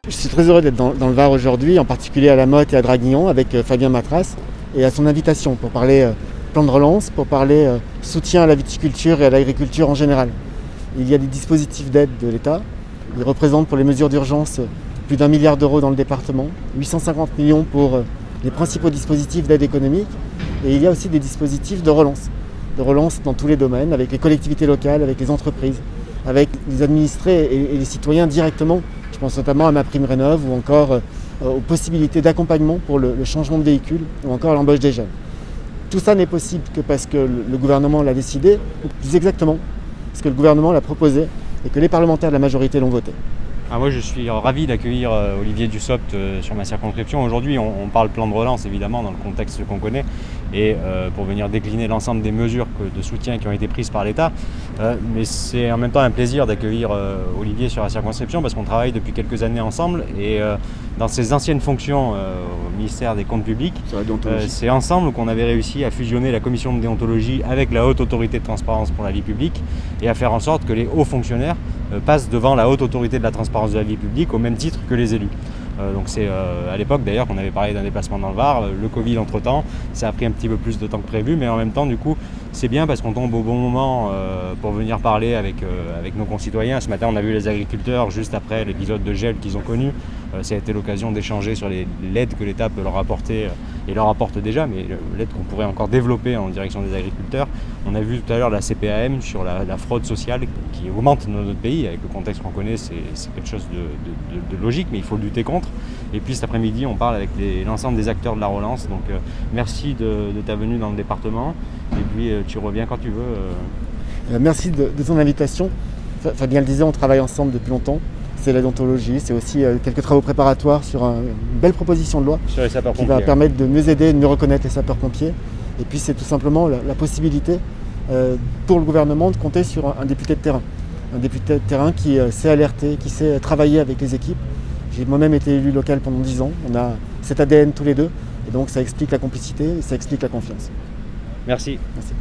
Je suis très heureux d'être dans le Var aujourd'hui, en particulier à La Motte et à Draguignan, avec Fabien Matras, et à son invitation pour parler plan de relance, pour parler soutien à la viticulture et à l'agriculture en général. Il y a des dispositifs d'aide de l'État. Ils représentent pour les mesures d'urgence plus d'1 milliard d'euros dans le département, 850 millions pour les principaux dispositifs d'aide économique. Et il y a aussi des dispositifs de relance dans tous les domaines, avec les collectivités locales, avec les entreprises, avec les administrés et les citoyens directement. Je pense notamment à MaPrimeRénov' ou encore aux possibilités d'accompagnement pour le changement de véhicule ou encore l'embauche des jeunes. Tout ça n'est possible que parce que le gouvernement l'a décidé, ou plus exactement, parce que le gouvernement l'a proposé et que les parlementaires de la majorité l'ont voté. Moi je suis ravi d'accueillir Olivier Dussopt sur ma circonscription. Aujourd'hui on parle plan de relance évidemment dans le contexte qu'on connaît et pour venir décliner l'ensemble des mesures de soutien qui ont été prises par l'État. Mais c'est en même temps un plaisir d'accueillir Olivier sur la circonscription parce qu'on travaille depuis quelques années ensemble et dans ses anciennes fonctions au ministère des Comptes publics, c'est ensemble qu'on avait réussi à fusionner la commission de déontologie avec la haute autorité de transparence pour la vie publique et à faire en sorte que les hauts fonctionnaires passent devant la haute autorité de la transparence de la vie publique au même titre que les élus. Donc c'est à l'époque d'ailleurs qu'on avait parlé d'un déplacement dans le Var, le Covid entre-temps, ça a pris un petit peu plus de temps que prévu, mais en même temps du coup c'est bien parce qu'on tombe au bon moment pour venir parler avec nos concitoyens. Ce matin on a vu les agriculteurs juste après l'épisode de gel qu'ils ont connu. Ça a été l'occasion d'échanger sur l'aide que l'État peut leur apporter et leur apporte déjà, mais l'aide qu'on pourrait encore développer en direction des agriculteurs. On a vu tout à l'heure la CPAM sur la fraude sociale qui augmente dans notre pays. Avec le contexte qu'on connaît, c'est quelque chose de logique, mais il faut lutter contre. Et puis cet après-midi, on parle avec l'ensemble des acteurs de la relance. Donc merci de ta venue dans le département. Et puis tu reviens quand tu veux. Merci de ton invitation. Fabien le disait, on travaille ensemble depuis longtemps. C'est la déontologie, c'est aussi quelques travaux préparatoires sur une belle proposition de loi sur les sapeurs-pompiers, qui va permettre de mieux aider, de mieux reconnaître les sapeurs-pompiers. Et puis c'est tout simplement la possibilité pour le gouvernement de compter sur un député de terrain. Un député de terrain qui sait alerter, qui sait travailler avec les équipes. J'ai moi-même été élu local pendant 10 ans. On a cet ADN tous les deux. Et donc ça explique la complicité et ça explique la confiance. Merci. Merci.